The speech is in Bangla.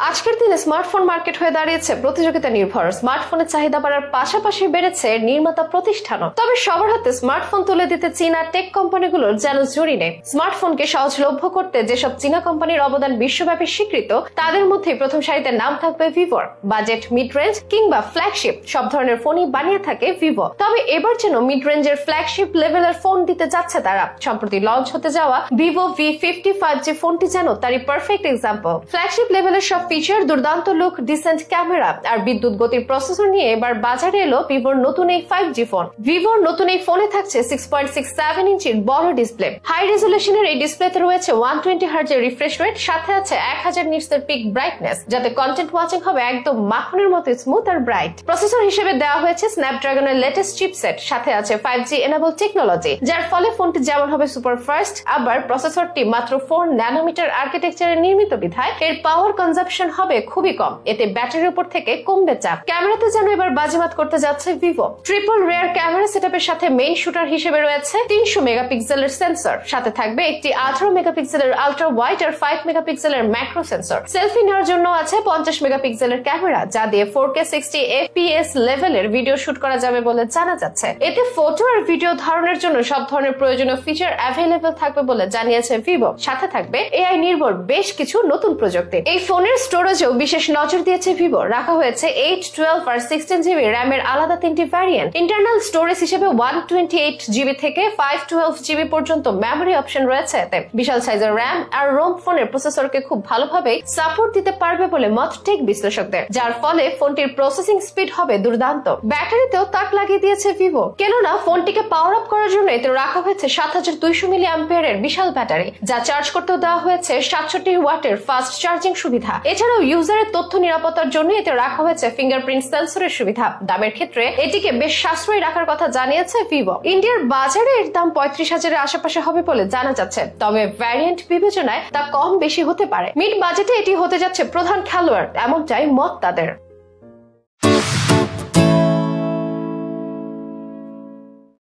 আজকের দিনে স্মার্টফোন মার্কেট হয়ে দাঁড়িয়েছে প্রতিযোগিতা নির্ভর। স্মার্টফোনের চাহিদা বাড়ার পাশাপাশি বেড়েছে নির্মাতা প্রতিষ্ঠানও। তবে সবার হাতে স্মার্টফোন তুলে দিতে চীনা টেক কোম্পানিগুলোর যেন জুড়ি নেই। স্মার্টফোনকে সহজলভ্য করতে যেসব চীনা কোম্পানির অবদান বিশ্বব্যাপী স্বীকৃত, তাদের মধ্যে প্রথম সারিতে নাম থাকবে ভিভোর। বাজেট, মিড রেঞ্জ কিংবা ফ্ল্যাগশিপ সব ধরনের ফোনই বানিয়ে থাকে ভিভো। তবে এবার যেন মিড রেঞ্জের ফ্ল্যাগশিপ লেভেলের ফোন দিতে যাচ্ছে তারা। সম্প্রতি লঞ্চ হতে যাওয়া ভিভো V50 5G ফোনটি যেন তারই পারফেক্ট এক্সাম্পল। ফ্ল্যাগশিপ লেভেলের সব ফিচার, দুর্দান্ত লুক, ডিসেন্ট ক্যামেরা আর বিদ্যুৎ গতির প্রসেসর নিয়ে এবার বাজারে এলো ভিভোর নতুন এই 5G ফোন। ভিভোর নতুন এই ফোনে থাকছে 6.67 ইঞ্চির বড় ডিসপ্লে। হাই রেজুলেশনের এই ডিসপ্লেতে রয়েছে 120 হার্জ এর রিফ্রেশ রেট, সাথে আছে 1000 নিটস এর পিক ব্রাইটনেস, যাতে কন্টেন্ট ওয়াচিং হবে একদম মাখনের মতো স্মুথ আর ব্রাইট। প্রসেসর হিসেবে দেওয়া হয়েছে স্ন্যাপড্রাগনের লেটেস্ট চিপসেট, সাথে আছে 5G এনেবল টেকনোলজি, যার ফলে ফোনটি যেমন হবে সুপার ফাস্ট, আবার প্রসেসরটি মাত্র 4 ন্যানোমিটার আর্কিটেকচারে নির্মিত বিধায় এর পাওয়ার কনজাম্পশন হবে খুবই কম। এতে ব্যাটারির উপর থেকে কমবে চাপ। ক্যামেরাতে যেন এবার বাজিমাত করতে যাচ্ছে ভিভো। ট্রিপল রিয়ার ক্যামেরা সেটআপের সাথে মেইন শুটার হিসেবে রয়েছে 300 মেগাপিক্সেলের সেন্সর, সাথে থাকবে একটি 18 মেগাপিক্সেলের আলট্রা ওয়াইড আর 5 মেগাপিক্সেলের ম্যাক্রো সেন্সর। সেলফি নেওয়ার জন্য আছে 50 মেগাপিক্সেলের ক্যামেরা, যা দিয়ে 4K 60 FPS লেভেলের ভিডিও শুট করা যাবে বলে জানা যাচ্ছে। এতে ফটো আর ভিডিও ধারণের জন্য সব ধরনের প্রয়োজনীয় ফিচার অ্যাভেলেবল থাকবে বলে জানিয়েছে ভিভো। সাথে থাকবে এআই নির্ভর বেশ কিছু নতুন প্রযুক্তি। এই ফোনের স্টোরেজেও বিশেষ নজর দিয়েছে ভিভো। রাখা হয়েছে 8, 12 আর 16GB র্যামের আলাদা 3টি ভ্যারিয়েন্ট। ইন্টারনাল স্টোরেজ হিসেবে 128GB থেকে 512GB পর্যন্ত মেমোরি অপশন রয়েছে এতে। বিশাল সাইজের র্যাম আর রোম ফোনের প্রসেসরকে খুব ভালোভাবে সাপোর্ট দিতে পারবে বলে মত টেক বিশ্লেষকদের, যার ফলে ফোনটির প্রসেসিং স্পিড হবে দুর্দান্ত। ব্যাটারিতেও তাক লাগিয়ে দিয়েছে ভিভো, কেননা ফোনটিকে পাওয়ার আপ করার জন্য এতে রাখা হয়েছে 7200 মিলি অ্যাম্পিয়ারের বিশাল ব্যাটারি, যা চার্জ করতেও দেওয়া হয়েছে 67 ওয়াটের ফাস্ট চার্জিং সুবিধা। এছাড়াও ইউজারের তথ্য নিরাপত্তার জন্য এতে রাখা হয়েছে ফিঙ্গারপ্রিন্ট সেন্সরের সুবিধা। দামের ক্ষেত্রে এটিকে বেশ সাশ্রয়ী রাখার কথা জানিয়েছে ভিভো। ইন্ডিয়ার বাজারে এর দাম 35,000-এর আশেপাশে হবে বলে জানা যাচ্ছে, তবে ভ্যারিয়েন্ট বিবেচনায় তা কম বেশি হতে পারে। মিড বাজেটে এটি হতে যাচ্ছে প্রধান খেলোয়াড়, এমনটাই মত তাদের।